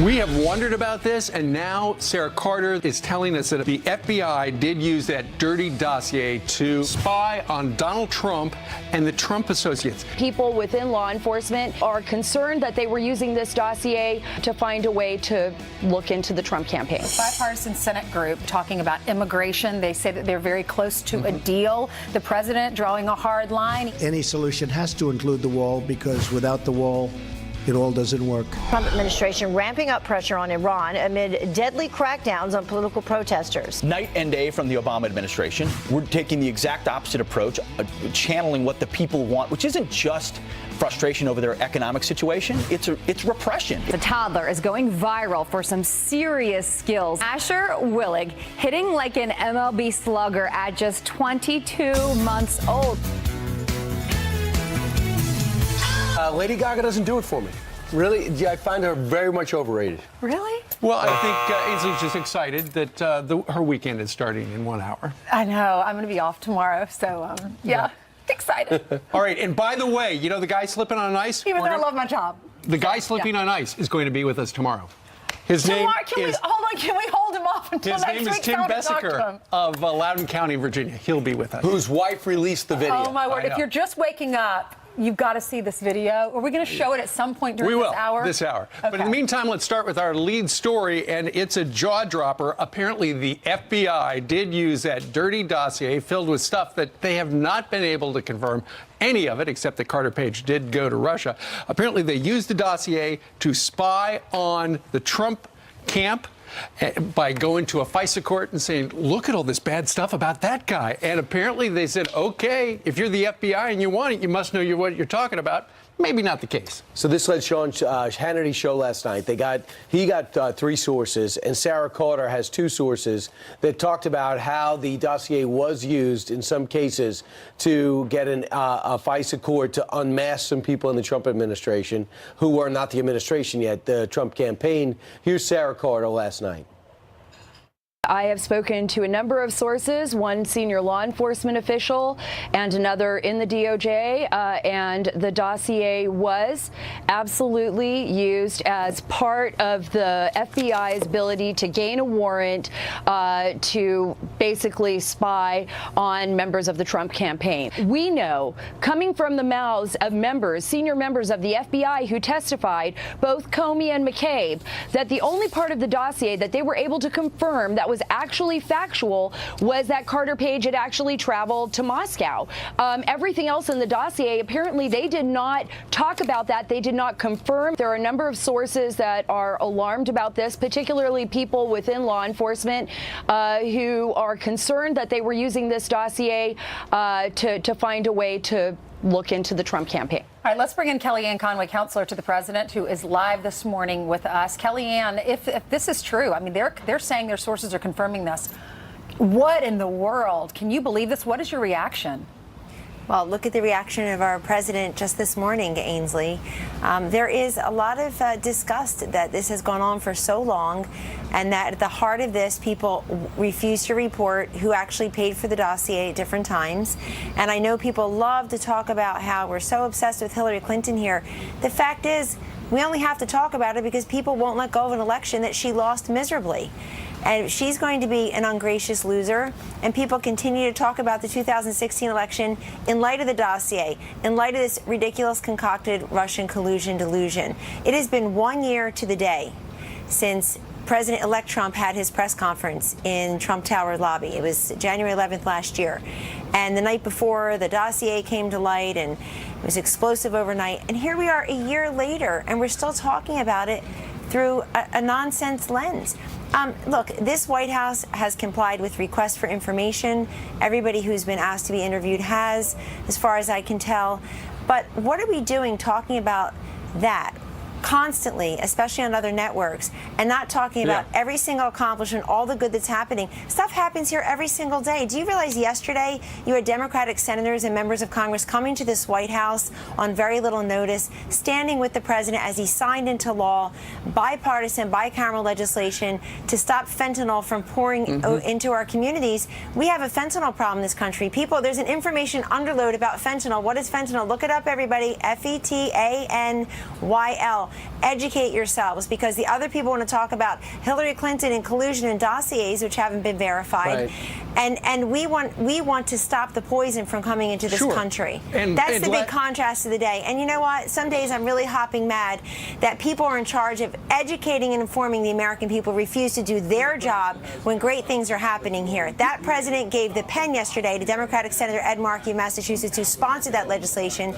We have wondered about this, and now Sarah Carter is telling us that the FBI did use that dirty dossier to spy on Donald Trump and the Trump associates. People within law enforcement are concerned that they were using this dossier to find a way to look into the Trump campaign. A bipartisan Senate group talking about immigration. They say that they're very close to a deal. The president drawing a hard line. Any solution has to include the wall, because without the wall, it all doesn't work. Trump administration ramping up pressure on Iran amid deadly crackdowns on political protesters. Night and day from the Obama administration, we're taking the exact opposite approach, channeling what the people want, which isn't just frustration over their economic situation, it's repression. The toddler is going viral for some serious skills. Asher Willig hitting like an MLB slugger at just 22 months old. Lady Gaga doesn't do it for me. Really, I find her very much overrated. Really? Well, I think Ainsley's just excited that her weekend is starting in 1 hour. I know. I'm going to be off tomorrow, so yeah. Excited. All right, and by the way, you know the guy slipping on ice? Even though I love my job. The guy slipping on ice is going to be with us tomorrow. His name Can we hold him off until his next name week? is Tim Bessiker of Loudoun County, Virginia. He'll be with us. Whose wife released the video. Oh, my word. If you're just waking up, you've got to see this video. Are we going to show it at some point during this hour? This hour. Okay. But in the meantime, let's start with our lead story, and it's a jaw-dropper. Apparently, the FBI did use that dirty dossier filled with stuff that they have not been able to confirm any of it, except that Carter Page did go to Russia. Apparently, they used the dossier to spy on the Trump camp by going to a FISA court and saying, look at all this bad stuff about that guy. And apparently they said, okay, if you're the FBI and you want it, you must know what you're talking about. Maybe not the case. So this led Sean Hannity's show last night. He got three sources, and Sarah Carter has two sources that talked about how the dossier was used in some cases to get a FISA court to unmask some people in the Trump administration who were not the administration yet, the Trump campaign. Here's Sarah Carter last night. I have spoken to a number of sources, one senior law enforcement official and another in the DOJ, and the dossier was absolutely used as part of the FBI's ability to gain a warrant to basically spy on members of the Trump campaign. We know, coming from the mouths of senior members of the FBI who testified, both Comey and McCabe, that the only part of the dossier that they were able to confirm that was actually factual was that Carter Page had actually traveled to Moscow. Everything else in the dossier, apparently they did not talk about that. They did not confirm. There are a number of sources that are alarmed about this, particularly people within law enforcement who are concerned that they were using this dossier to find a way to look into the Trump campaign. All right, let's bring in Kellyanne Conway, counselor to the president, who is live this morning with us. Kellyanne, if this is true, I mean, they're saying their sources are confirming this. What in the world? Can you believe this? What is your reaction? Well, look at the reaction of our president just this morning, Ainsley. There is a lot of disgust that this has gone on for so long, and that at the heart of this, people refuse to report who actually paid for the dossier at different times. And I know people love to talk about how we're so obsessed with Hillary Clinton here. The fact is, we only have to talk about it because people won't let go of an election that she lost miserably. And she's going to be an ungracious loser. And people continue to talk about the 2016 election in light of the dossier, in light of this ridiculous concocted Russian collusion delusion. It has been 1 year to the day since President-elect Trump had his press conference in Trump Tower lobby. It was January 11th last year. And the night before, the dossier came to light, and it was explosive overnight. And here we are a year later, and we're still talking about it through a nonsense lens. Look, this White House has complied with requests for information. Everybody who's been asked to be interviewed has, as far as I can tell. But what are we doing talking about that constantly, especially on other networks, and not talking about every single accomplishment, all the good that's happening? Stuff happens here every single day. Do you realize yesterday you had Democratic senators and members of Congress coming to this White House on very little notice, standing with the president as he signed into law bipartisan, bicameral legislation to stop fentanyl from pouring into our communities? We have a fentanyl problem in this country. People, there's an information underload about fentanyl. What is fentanyl? Look it up, everybody. Fentanyl. educate yourselves, because the other people want to talk about Hillary Clinton and collusion and dossiers which haven't been verified. Right. And we want to stop the poison from coming into this country. And that's the big contrast of the day. And you know what? Some days I'm really hopping mad that people are in charge of educating and informing the American people refuse to do their job when great things are happening here. That president gave the pen yesterday to Democratic Senator Ed Markey of Massachusetts, who sponsored that legislation,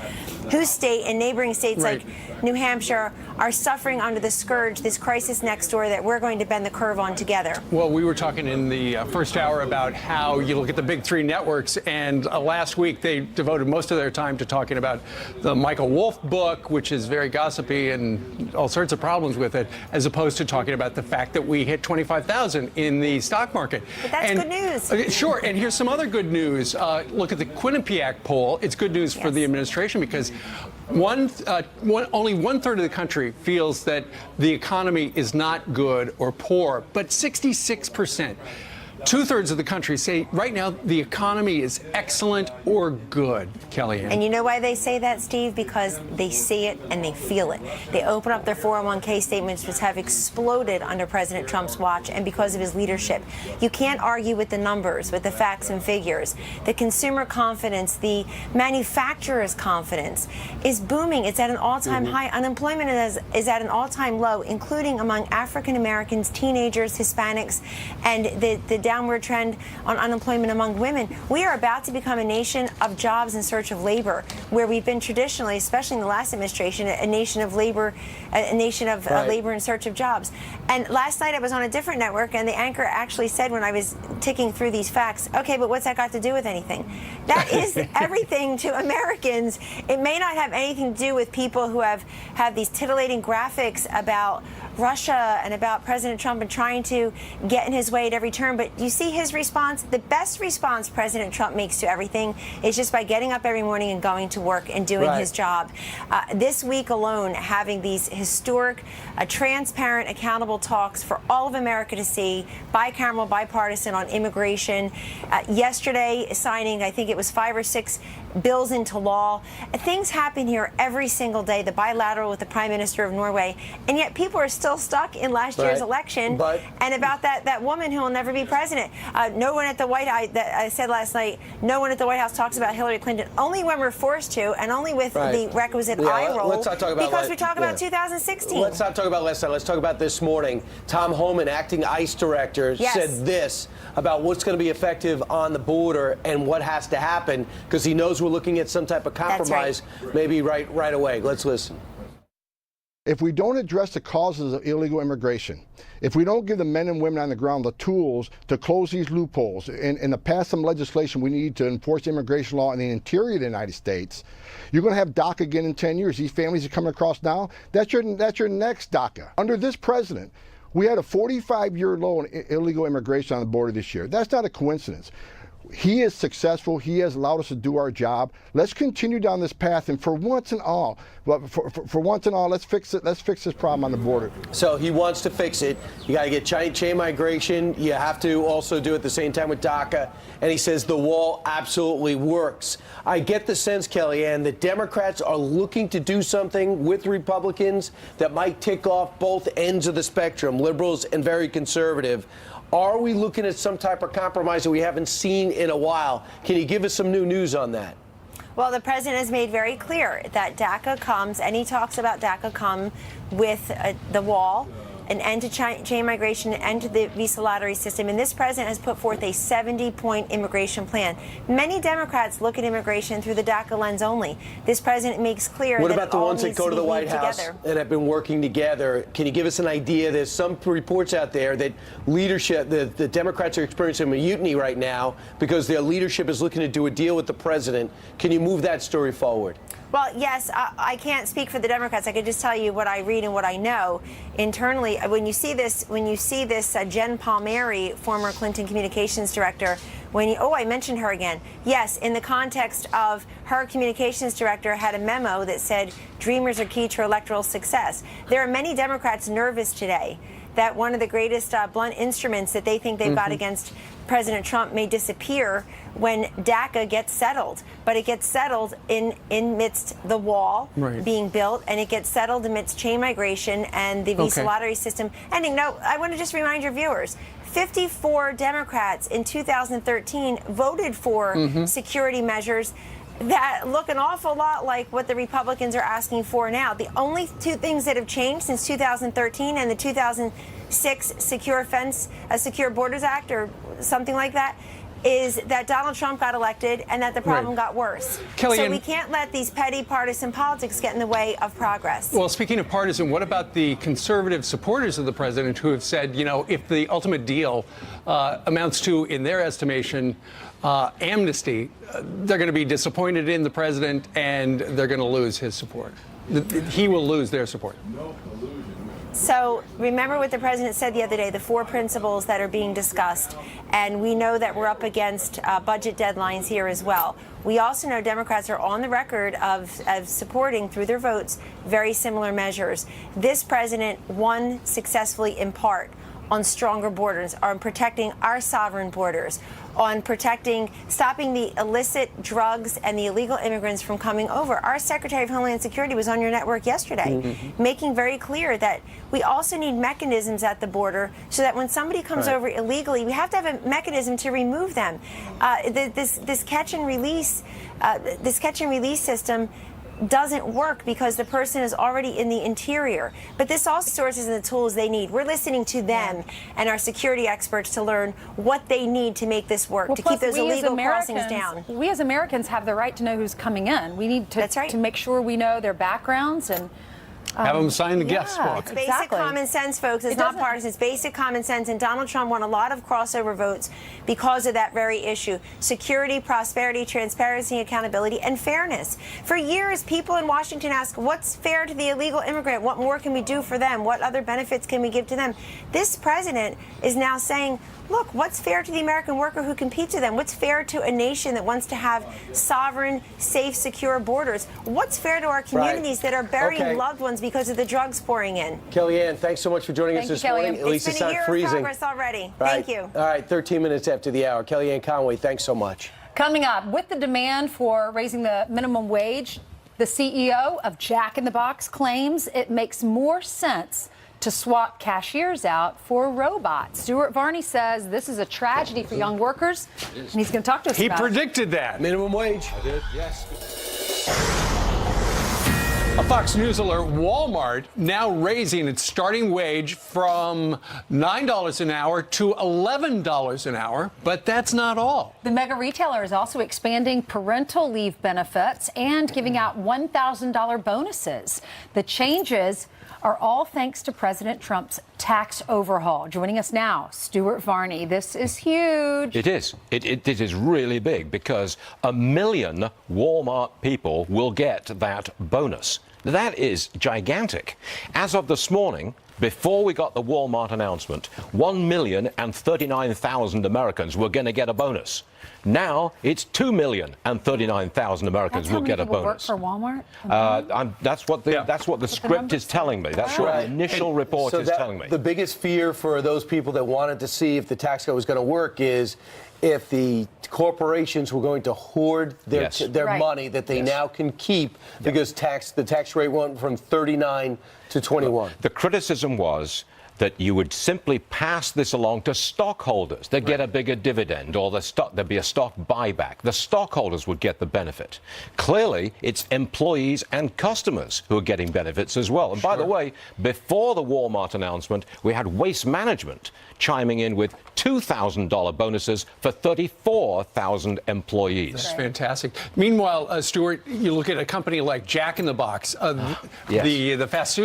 whose state and neighboring states like New Hampshire are suffering under the scourge, this crisis next door that we're going to bend the curve on together. Well, we were talking in the first hour about how you look at the big three networks, and last week they devoted most of their time to talking about the Michael Wolff book, which is very gossipy and all sorts of problems with it, as opposed to talking about the fact that we hit 25,000 in the stock market. But that's good news. Sure, and here's some other good news. Look at the Quinnipiac poll. It's good news for the administration because only one-third of the country feels that the economy is not good or poor, but 66%. Two-thirds of the country say right now the economy is excellent or good, Kellyanne. And you know why they say that, Steve? Because they see it and they feel it. They open up their 401k statements, which have exploded under President Trump's watch and because of his leadership. You can't argue with the numbers, with the facts and figures. The consumer confidence, the manufacturer's confidence is booming. It's at an all-time high. Unemployment is at an all-time low, including among African Americans, teenagers, Hispanics, and the downward trend on unemployment among women. We are about to become a nation of jobs in search of labor, where we've been traditionally, especially in the last administration, a nation of labor, a nation of labor in search of jobs. And last night I was on a different network, and the anchor actually said, when I was ticking through these facts, okay, but what's that got to do with anything? That is everything to Americans. It may not have anything to do with people who have these titillating graphics about Russia and about President Trump and trying to get in his way at every turn. But you see his response? The best response President Trump makes to everything is just by getting up every morning and going to work and doing his job. This week alone, having these historic, transparent, accountable talks for all of America to see, bicameral, bipartisan, on immigration. Yesterday, signing, I think it was 5 or 6 bills into law. Things happen here every single day, the bilateral with the Prime Minister of Norway, and yet people are still stuck in last year's election and about that woman who will never be president. No one at the White House, I said last night, no one at the White House talks about Hillary Clinton, only when we're forced to, and only with the requisite eye roll, let's not talk about because we talk about 2016. Let's not talk about last night. Let's talk about this morning. Tom Homan, acting ICE director, said this about what's going to be effective on the border and what has to happen, because he knows we're looking at some type of compromise maybe right away. Let's listen. If we don't address the causes of illegal immigration, if we don't give the men and women on the ground the tools to close these loopholes and to pass some legislation we need to enforce immigration law in the interior of the United States, you're going to have DACA again in 10 years. These families are coming across now. That's your next DACA. Under this president, we had a 45-year low in illegal immigration on the border this year. That's not a coincidence. He is successful. He has allowed us to do our job. Let's continue down this path, and for once and all, let's fix it. Let's fix this problem on the border. So he wants to fix it. You got to get chain migration. You have to also do it at the same time with DACA. And he says the wall absolutely works. I get the sense, Kellyanne, that Democrats are looking to do something with Republicans that might tick off both ends of the spectrum, liberals and very conservative. Are we looking at some type of compromise that we haven't seen in a while? Can you give us some new news on that? Well, the president has made very clear that DACA comes, and he talks about DACA come with the wall, an end to chain migration, an end to the visa lottery system. And this president has put forth a 70-point immigration plan. Many Democrats look at immigration through the DACA lens only. This president makes clear what that about the ones that go to the White House and have been working together? Can you give us an idea? There's some reports out there that leadership, the Democrats are experiencing a mutiny right now because their leadership is looking to do a deal with the president. Can you move that story forward? Well, yes, I can't speak for the Democrats. I could just tell you what I read and what I know internally. When you see this, Jen Palmieri, former Clinton communications director, I mentioned her again. Yes, in the context of her communications director had a memo that said dreamers are key to electoral success. There are many Democrats nervous today that one of the greatest blunt instruments that they think they've got against President Trump may disappear when DACA gets settled. But it gets settled in amidst the wall being built, and it gets settled amidst chain migration and the visa lottery system ending. Now, I want to just remind your viewers, 54 Democrats in 2013 voted for security measures that look an awful lot like what the Republicans are asking for now. The only two things that have changed since 2013 and the 2006 Secure Borders Act or something like that is that Donald Trump got elected and that the problem got worse. So we can't let these petty partisan politics get in the way of progress. Well, speaking of partisan, what about the conservative supporters of the president who have said, you know, if the ultimate deal amounts to, in their estimation, amnesty, they're going to be disappointed in the president and they're going to lose his support. He will lose their support. So remember what the president said the other day, the 4 principles that are being discussed. And we know that we're up against budget deadlines here as well. We also know Democrats are on the record of supporting, through their votes, very similar measures. This president won successfully in part on stronger borders, on protecting our sovereign borders, on stopping the illicit drugs and the illegal immigrants from coming over. Our Secretary of Homeland Security was on your network yesterday, making very clear that we also need mechanisms at the border so that when somebody comes over illegally, we have to have a mechanism to remove them. This catch and release system doesn't work because the person is already in the interior. But this also sources and the tools they need. We're listening to them and our security experts to learn what they need to make this work, to keep those illegal crossings down. We as Americans have the right to know who's coming in. We need to make sure we know their backgrounds and have them sign the guest book. It's basic common sense, folks. It's not partisan. It's basic common sense. And Donald Trump won a lot of crossover votes because of that very issue. Security, prosperity, transparency, accountability, and fairness. For years, people in Washington ask, what's fair to the illegal immigrant? What more can we do for them? What other benefits can we give to them? This president is now saying, look, what's fair to the American worker who competes with them? What's fair to a nation that wants to have sovereign, safe, secure borders? What's fair to our communities that are burying loved ones because of the drugs pouring in? Kellyanne, thanks so much for joining us this morning. At least it's not freezing. It's been a year of progress already. Thank you. All right, 13 minutes after the hour. Kellyanne Conway, thanks so much. Coming up, with the demand for raising the minimum wage, the CEO of Jack in the Box claims it makes more sense to swap cashiers out for robots. Stuart Varney says this is a tragedy for young workers, and he's going to talk to us about it. He predicted that. Minimum wage. I did, yes. A Fox News alert, Walmart now raising its starting wage from $9 an hour to $11 an hour, but that's not all. The mega retailer is also expanding parental leave benefits and giving out $1,000 bonuses. The changes are all thanks to President Trump's tax overhaul. Joining us now, Stuart Varney. This is huge. It is. It is really big because 1 million Walmart people will get that bonus. That is gigantic. As of this morning, before we got the Walmart announcement, 1,039,000 Americans were going to get a bonus. Now it's 2,039,000 Americans will get a bonus. Work for Walmart? That's what the script is telling me. That's what the initial report is telling me. The biggest fear for those people that wanted to see if the tax cut was going to work is if the corporations were going to hoard their money that they now can keep because the tax rate went from 39 to 21. The criticism was that you would simply pass this along to stockholders. They'd get a bigger dividend, or there'd be a stock buyback. The stockholders would get the benefit. Clearly, it's employees and customers who are getting benefits as well. And by the way, before the Walmart announcement, we had Waste Management chiming in with $2,000 bonuses for 34,000 employees. That's fantastic. Meanwhile, Stuart, you look at a company like Jack in the Box, the fast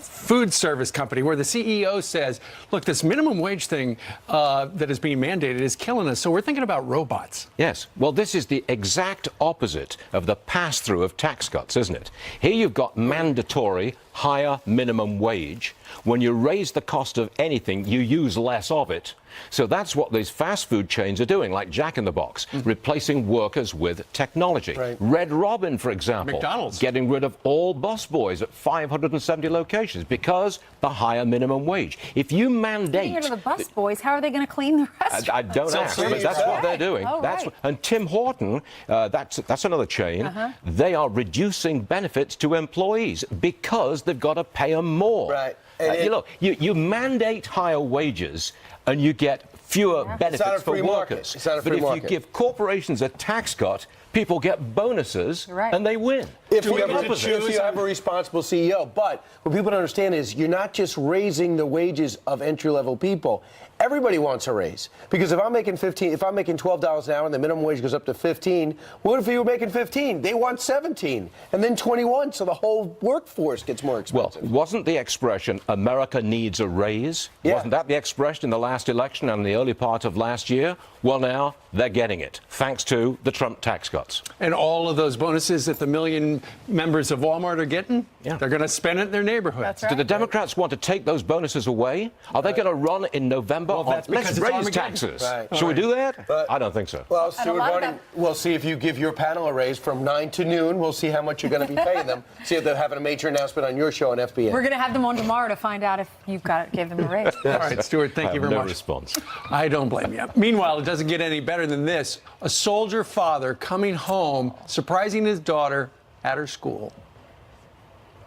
food service company, where the CEO says, look, this minimum wage thing that is being mandated is killing us, so we're thinking about robots. Yes. Well, this is the exact opposite of the pass-through of tax cuts, isn't it? Here you've got mandatory higher minimum wage. When you raise the cost of anything, you use less of it. So that's what these fast food chains are doing, like Jack in the Box, replacing workers with technology. Right. Red Robin, for example, McDonald's getting rid of all busboys at 570 locations because the higher minimum wage. If you mandate... Getting rid of the bus boys, how are they going to clean the restaurant? I don't ask, but that's what they're doing. Oh, That's right. and Tim Horton, that's another chain. They are reducing benefits to employees because they've got to pay them more. Right. And You mandate higher wages and you get fewer It's not a benefits for free market. workers. It's not a but free if market. you give corporations a tax cut, people get bonuses Right. and they win. If Do you, the opposite. if you have a responsible CEO. But what people don't understand is you're not just raising the wages of entry-level people. Everybody wants a raise. Because if I'm making $12 an hour and the minimum wage goes up to 15, what if you were making 15? They want 17 and then 21, so the whole workforce gets more Well, expensive. wasn't the expression "America needs a raise"? Yeah. Wasn't that the expression in the last election and the early part of last year? Well, now they're getting it, thanks to the Trump tax cuts. And all of those bonuses that the million members of Walmart are getting, they're going to spend it in their neighborhoods. That's Do right. the Democrats want to take those bonuses away? Are they going to run in November? Well, that's because Let's it's raise Armageddon. taxes. Right. Should we do that? But- I don't think so. Well, Stuart lot of Varney, we'll see if you give your panel a raise from 9 to noon. We'll see how much you're going to be paying them. See if they're having a major announcement on your show on FBN. We're going to have them on tomorrow to find out if you've gave them a raise. All right, Stuart, thank I you have very no much. response. I don't blame you. Meanwhile, it doesn't get any better than this. A soldier father coming home, surprising his daughter at her school.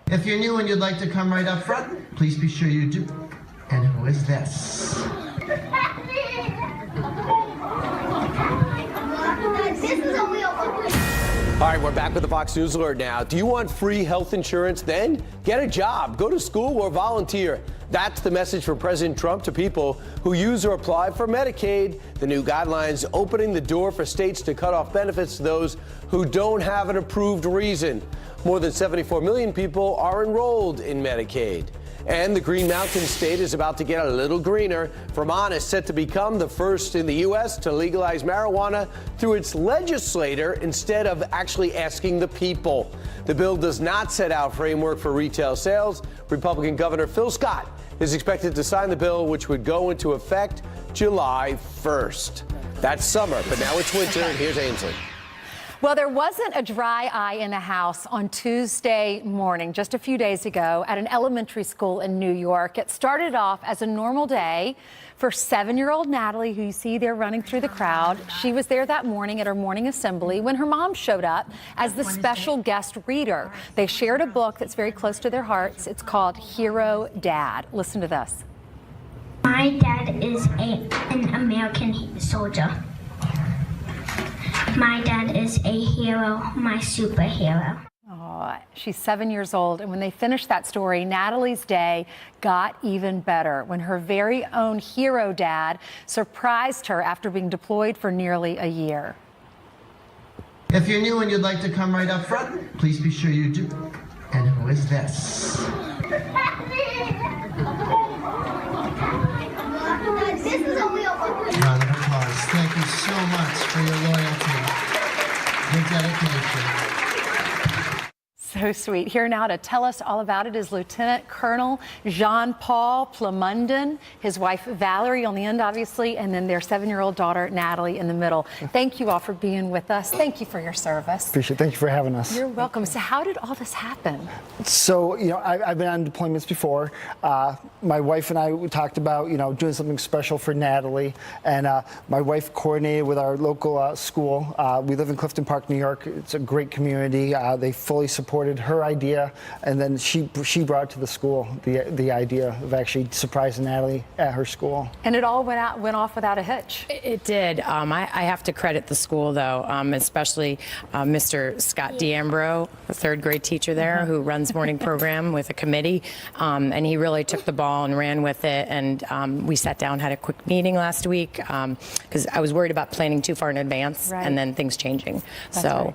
If you're new and you'd like to come right up front, please be sure you do. And who is this? All right, we're back with the Fox News Alert now. Do you want free health insurance? Then get a job, go to school, or volunteer. That's the message from President Trump to people who use or apply for Medicaid. The new guidelines opening the door for states to cut off benefits to those who don't have an approved reason. More than 74 million people are enrolled in Medicaid. And the Green Mountain State is about to get a little greener. Vermont is set to become the first in the U.S. to legalize marijuana through its legislator instead of actually asking the people. The bill does not set out framework for retail sales. Republican Governor Phil Scott is expected to sign the bill, which would go into effect July 1st. That's summer, but now it's winter. And here's Ainsley. Well, there wasn't a dry eye in the house on Tuesday morning, just a few days ago, at an elementary school in New York. It started off as a normal day for 7-year-old Natalie, who you see there running through the crowd. She was there that morning at her morning assembly when her mom showed up as the special guest reader. They shared a book that's very close to their hearts. It's called Hero Dad. Listen to this. My dad is an American soldier. My dad is a hero, my superhero. Oh, she's 7 years old, and when they finished that story, Natalie's day got even better when her very own hero dad surprised her after being deployed for nearly a year. If you're new and you'd like to come right up front, please be sure you do. And who is this? Round of applause. Thank you so much for your loyalty, your dedication. So sweet. Here now to tell us all about it is Lieutenant Colonel Jean-Paul Plamondon, his wife Valerie on the end, obviously, and then their 7-year-old daughter Natalie in the middle. Thank you all for being with us. Thank you for your service. Appreciate it. Thank you for having us. You're welcome. So how did all this happen? So, I've been on deployments before. My wife and I talked about, doing something special for Natalie. And my wife coordinated with our local school. We live in Clifton Park, New York. It's a great community. They fully supported her idea. And then she brought to the school the idea of actually surprising Natalie at her school. And it all went off without a hitch. It did. I have to credit the school, though, especially Mr. Scott D'Ambro, a third grade teacher there who runs morning program with a committee. And he really took the ball and ran with it. And we sat down, had a quick meeting last week because I was worried about planning too far in advance and then things changing. That's right.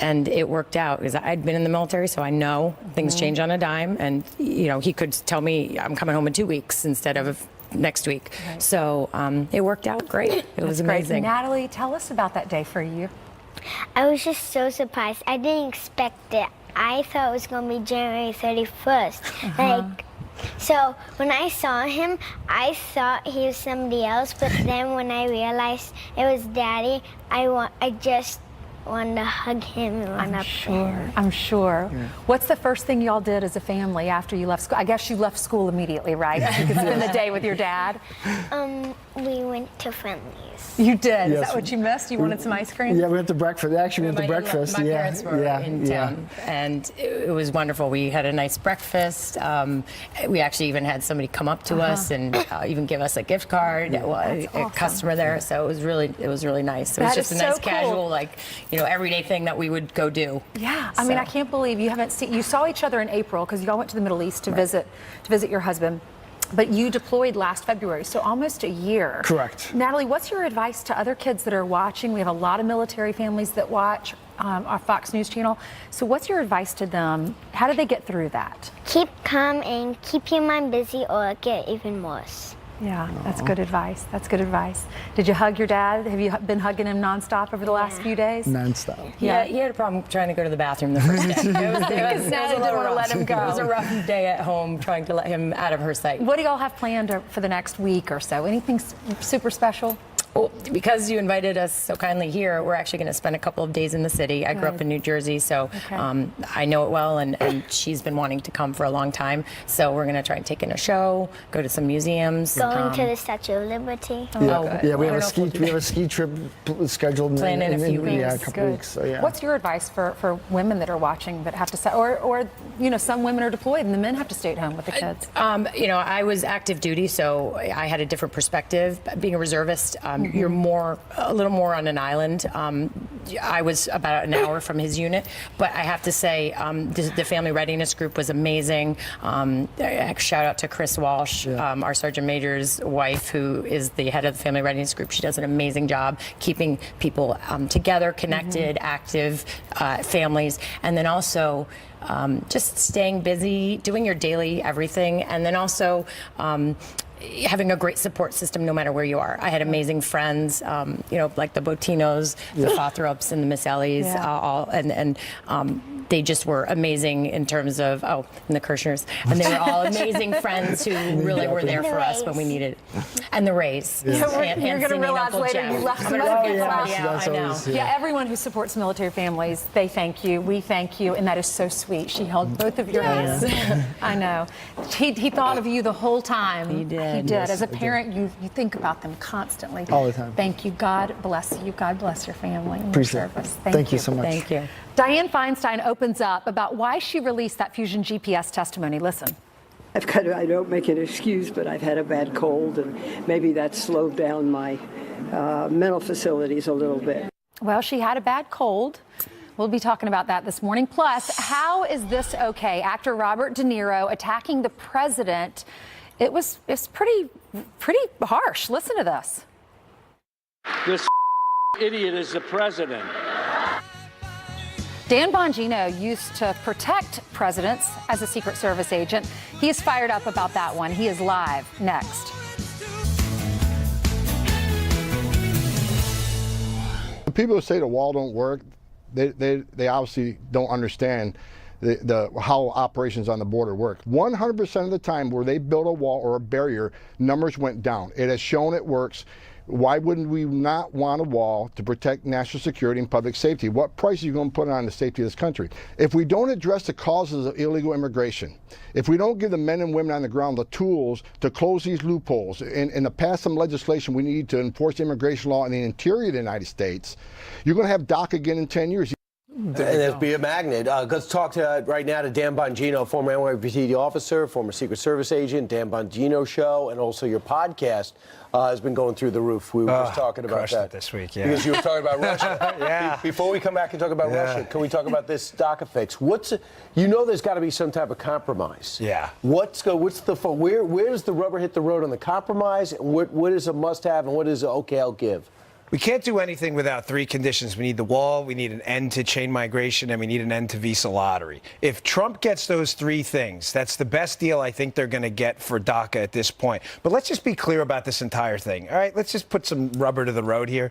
And it worked out because I'd been in the military, so I know things change on a dime. And, he could tell me I'm coming home in 2 weeks instead of next week. Right. So it worked out great. It was amazing. Natalie, tell us about that day for you. I was just so surprised. I didn't expect it I thought it was going to be January 31st. Like, so when I saw him, I thought he was somebody else, but then when I realized it was Daddy, I just wanted to hug him and run up there. I'm sure. What's the first thing y'all did as a family after you left school? I guess you left school immediately, right? You could spend the day with your dad. We went to Friendly's. You did? Is Yes. that what you missed? You wanted some ice cream? Yeah, we went to breakfast. Actually, we went to breakfast. My yeah, parents were in town, and it was wonderful. We had a nice breakfast. We actually even had somebody come up to us and even give us a gift card. A customer there, so it was really nice. It was That just a is nice so cool. casual, like, everyday thing that we would go do. Yeah, I mean, I can't believe you haven't seen. You saw each other in April because y'all went to the Middle East to visit your husband. But you deployed last February, so almost a year. Correct. Natalie, what's your advice to other kids that are watching? We have a lot of military families that watch our Fox News channel. So what's your advice to them? How do they get through that? Keep calm and keep your mind busy or it'll get even worse. Yeah, that's good advice. That's good advice. Did you hug your dad? Have you been hugging him nonstop over the last few days? Nonstop. Yeah, he had a problem trying to go to the bathroom the first day. Because Natalie didn't want to let him go. It was a rough day at home trying to let him out of her sight. What do y'all have planned for the next week or so? Anything super special? Well, because you invited us so kindly here, we're actually going to spend a couple of days in the city. I grew up in New Jersey, so I know it well, and she's been wanting to come for a long time. So we're going to try and take in a show, go to some museums. Going to the Statue of Liberty. Yeah, we have a ski trip scheduled Planned in a few weeks. Yeah, a couple weeks. So, yeah. What's your advice for women that are watching but have to say, or some women are deployed and the men have to stay at home with the kids? I was active duty, so I had a different perspective. Being a reservist, you're a little more on an island. I was about an hour from his unit, but I have to say the family readiness group was amazing. Shout out to Chris Walsh, our Sergeant Major's wife, who is the head of the family readiness group. She does an amazing job keeping people together, connected, active families, and then also just staying busy, doing your daily everything, and then also having a great support system no matter where you are. I had amazing friends, like the Botinos, the Fothrops, and the Miss Ellies, and they just were amazing in terms of, and the Kirschners, and they were all amazing friends who really were there for us when we needed it. And the Rays. You're going to realize later you left some other people out. I know. Yeah, everyone who supports military families, they thank you, we thank you, and that is so sweet. She held both of your hands. I know. He thought of you the whole time. He did. He did. As a parent, you think about them constantly. All the time. Thank you. God bless you. God bless your family and Appreciate your it. service. Thank you so much. Thank you. Dianne Feinstein opens up about why she released that Fusion GPS testimony. Listen. I don't make an excuse, but I've had a bad cold, and maybe that slowed down my mental facilities a little bit. Well, she had a bad cold. We'll be talking about that this morning. Plus, how is this okay? Actor Robert De Niro attacking the president. It's pretty harsh. Listen to this. This idiot is the president. Dan Bongino used to protect presidents as a Secret Service agent. He is fired up about that one. He is live next. The people who say the wall don't work, they obviously don't understand how operations on the border work. 100% of the time where they build a wall or a barrier, numbers went down. It has shown it works. Why wouldn't we not want a wall to protect national security and public safety? What price are you going to put on the safety of this country? If we don't address the causes of illegal immigration, if we don't give the men and women on the ground the tools to close these loopholes and to pass some legislation we need to enforce immigration law in the interior of the United States, you're going to have DACA again in 10 years. And that'd be a magnet. Let's talk right now to Dan Bongino, former NYPD officer, former Secret Service agent, Dan Bongino Show, and also your podcast has been going through the roof. We were just talking about that this week, yeah. Because you were talking about Russia. Yeah. Before we come back and talk about Russia, can we talk about this DACA fix? There's got to be some type of compromise. Yeah. Where does the rubber hit the road on the compromise? And what is a must-have and what is okay, I'll give? We can't do anything without three conditions. We need the wall, we need an end to chain migration, and we need an end to visa lottery. If Trump gets those three things, that's the best deal I think they're going to get for DACA at this point. But let's just be clear about this entire thing. All right, let's just put some rubber to the road here.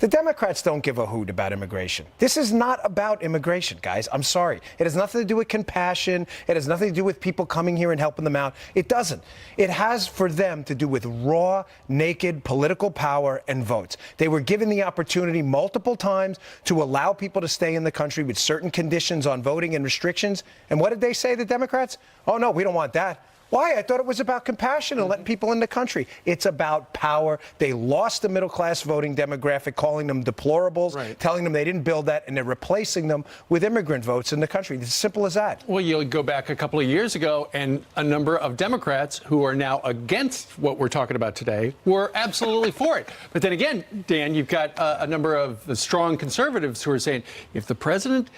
The Democrats don't give a hoot about immigration. This is not about immigration, guys. I'm sorry. It has nothing to do with compassion. It has nothing to do with people coming here and helping them out. It doesn't. It has for them to do with raw, naked political power and votes. They were given the opportunity multiple times to allow people to stay in the country with certain conditions on voting and restrictions. And what did they say, the Democrats? Oh, no, we don't want that. Why? I thought it was about compassion and letting people in the country. It's about power. They lost the middle-class voting demographic, calling them deplorables, telling them they didn't build that, and they're replacing them with immigrant votes in the country. It's as simple as that. Well, you'll go back a couple of years ago, and a number of Democrats who are now against what we're talking about today were absolutely for it. But then again, Dan, you've got a number of the strong conservatives who are saying, if the president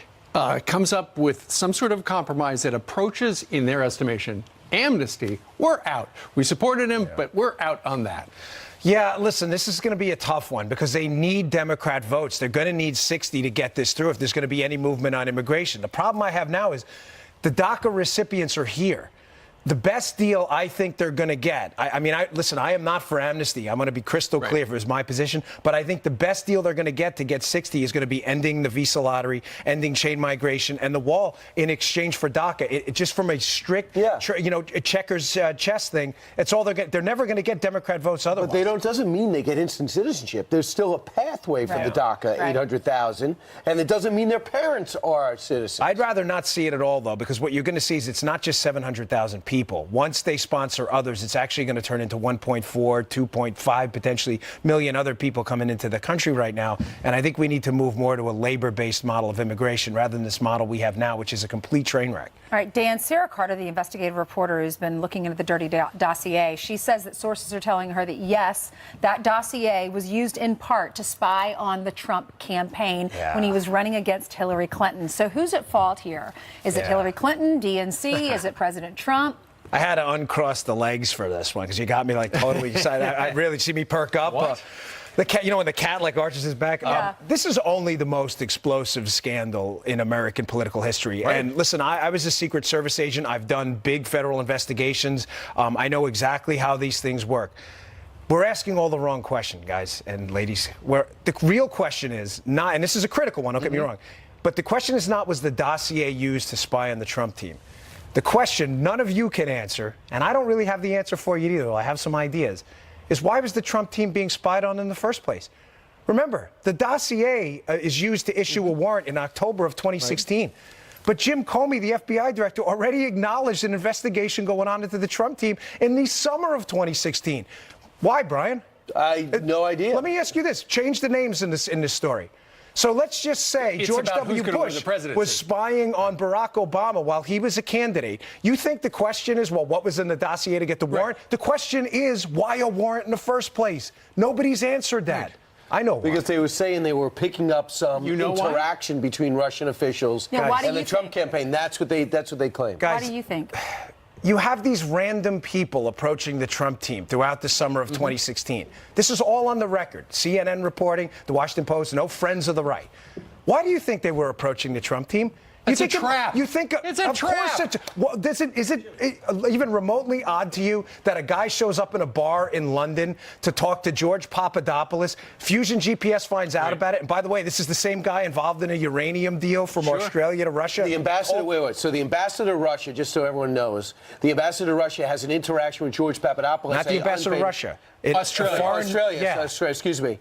comes up with some sort of compromise that approaches, in their estimation, amnesty, we're out. We supported him, but we're out on that. Yeah, listen, this is going to be a tough one because they need Democrat votes. They're going to need 60 to get this through if there's going to be any movement on immigration. The problem I have now is the DACA recipients are here. The best deal I think they're going to get, listen, I am not for amnesty. I'm going to be crystal clear if it was my position. But I think the best deal they're going to get 60 is going to be ending the visa lottery, ending chain migration, and the wall in exchange for DACA. It just from a strict, checkers chess thing, it's all they're never going to get Democrat votes otherwise. But doesn't mean they get instant citizenship. There's still a pathway for the DACA, 800,000, and it doesn't mean their parents are citizens. I'd rather not see it at all, though, because what you're going to see is it's not just 700,000 people. Once they sponsor others, it's actually going to turn into 1.4, 2.5, potentially million other people coming into the country right now. And I think we need to move more to a labor-based model of immigration rather than this model we have now, which is a complete train wreck. All right, Dan, Sarah Carter, the investigative reporter who's been looking into the dirty dossier, she says that sources are telling her that, yes, that dossier was used in part to spy on the Trump campaign when he was running against Hillary Clinton. So who's at fault here? Is it Hillary Clinton, DNC? Is it President Trump? I had to uncross the legs for this one because you got me like totally excited. I really see me perk up. The cat, when the cat like arches his back. This is only the most explosive scandal in American political history. And listen, I was a Secret Service agent. I've done big federal investigations. I know exactly how these things work. We're asking all the wrong question, guys and ladies. The real question is not, and this is a critical one, don't get me wrong, but the question is not, was the dossier used to spy on the Trump team? The question none of you can answer, and I don't really have the answer for you either, though I have some ideas, is why was the Trump team being spied on in the first place? Remember, the dossier is used to issue a warrant in October of 2016. But Jim Comey, the FBI director, already acknowledged an investigation going on into the Trump team in the summer of 2016. Why, Brian? I have no idea. Let me ask you this. Change the names in this story. So let's just say George W. Bush was spying on Barack Obama while he was a candidate. You think the question is, well, what was in the dossier to get the warrant? The question is, why a warrant in the first place? Nobody's answered that. I know why. Because they were saying they were picking up some interaction between Russian officials and the Trump campaign. That's what they claim. Why do you think? You have these random people approaching the Trump team throughout the summer of 2016. This is all on the record. CNN reporting, the Washington Post, no friends of the right. Why do you think they were approaching the Trump team? It's a trap. You think it's a trap. Is it even remotely odd to you that a guy shows up in a bar in London to talk to George Papadopoulos? Fusion GPS finds out about it. And by the way, this is the same guy involved in a uranium deal from Australia to Russia. The ambassador, So the ambassador to Russia, just so everyone knows, the ambassador to Russia has an interaction with George Papadopoulos. Not the ambassador to Russia. Australia. Excuse me.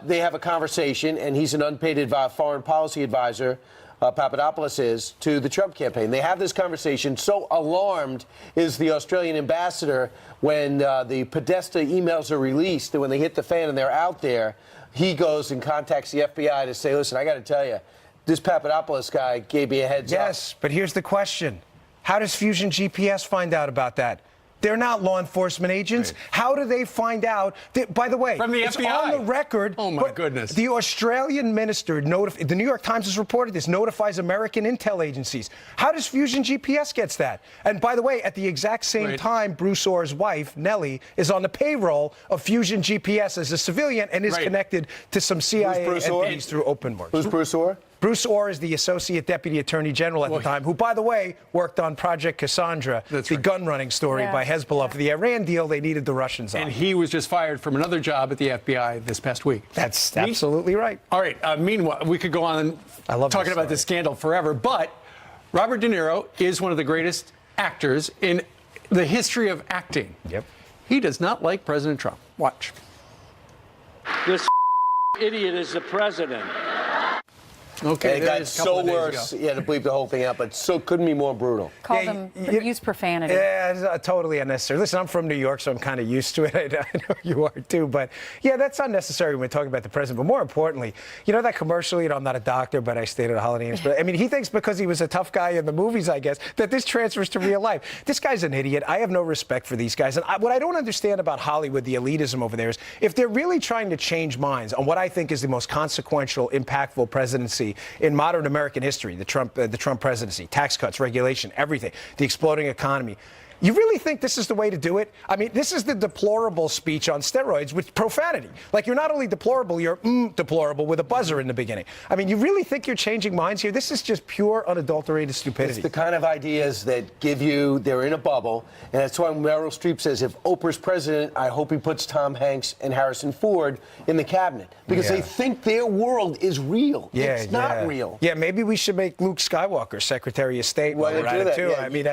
They have a conversation, and he's an unpaid foreign policy advisor. Papadopoulos is to the Trump campaign. They have this conversation. So alarmed is the Australian ambassador when the Podesta emails are released, and when they hit the fan and they're out there, he goes and contacts the FBI to say, listen, I got to tell you, this Papadopoulos guy gave me a heads up. Yes, but here's the question. How does Fusion GPS find out about that? They're not law enforcement agents. Right. How do they find out? By the way, from the FBI. On the record. Oh, my goodness. The Australian minister, the New York Times has reported this, notifies American intel agencies. How does Fusion GPS gets that? And by the way, at the exact same time, Bruce Orr's wife, Nellie, is on the payroll of Fusion GPS as a civilian and is connected to some CIA entities through OpenWorks. Who's Bruce Orr? Bruce Orr is the Associate Deputy Attorney General at the time, who, by the way, worked on Project Cassandra, the gun-running story by Hezbollah. For the Iran deal, they needed the Russians on. And he was just fired from another job at the FBI this past week. That's absolutely right. All right. Meanwhile, we could go on talking about this scandal forever, but Robert De Niro is one of the greatest actors in the history of acting. Yep. He does not like President Trump. Watch. This idiot is the president. Okay, it got so worse. You had to bleep the whole thing out, but so couldn't be more brutal. Call them, use profanity. Yeah, it's totally unnecessary. Listen, I'm from New York, so I'm kind of used to it. I know you are too, but yeah, that's unnecessary when we're talking about the president. But more importantly, you know that commercial, I'm not a doctor, but I stayed at a Holiday Inn. I mean, he thinks because he was a tough guy in the movies, I guess, that this transfers to real life. This guy's an idiot. I have no respect for these guys. And what I don't understand about Hollywood, the elitism over there, is if they're really trying to change minds on what I think is the most consequential, impactful presidency in modern American history, the Trump presidency, tax cuts, regulation, everything, the exploding economy. You really think this is the way to do it? I mean, this is the deplorable speech on steroids with profanity. Like, you're not only deplorable, you're deplorable with a buzzer in the beginning. I mean, you really think you're changing minds here? This is just pure, unadulterated stupidity. It's the kind of ideas that they're in a bubble. And that's why Meryl Streep says, if Oprah's president, I hope he puts Tom Hanks and Harrison Ford in the cabinet. Because they think their world is real. It's not real. Yeah, maybe we should make Luke Skywalker Secretary of State while we're at it, too. I mean,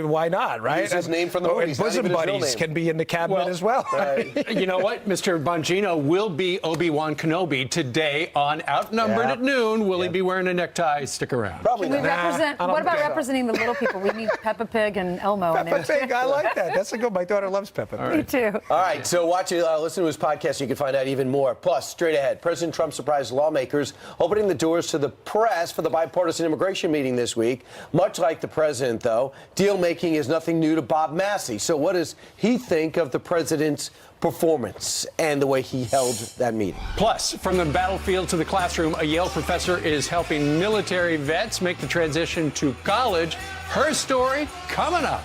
why not, right? His name from the movie. Bosom buddies can be in the cabinet as well. You know what? Mr. Bongino will be Obi-Wan Kenobi today on Outnumbered at noon. Will he be wearing a necktie? Stick around. Probably Can we not. represent? What about representing the little people? We need Peppa Pig and Elmo. Peppa Pig, I like that. That's a good. My daughter loves Peppa Pig. Me too. All right, so listen to his podcast. You can find out even more. Plus, straight ahead, President Trump surprised lawmakers opening the doors to the press for the bipartisan immigration meeting this week. Much like the president, though, deal making is nothing new to Bob Massey. So what does he think of the president's performance and the way he held that meeting? Plus, from the battlefield to the classroom, a Yale professor is helping military vets make the transition to college. Her story coming up.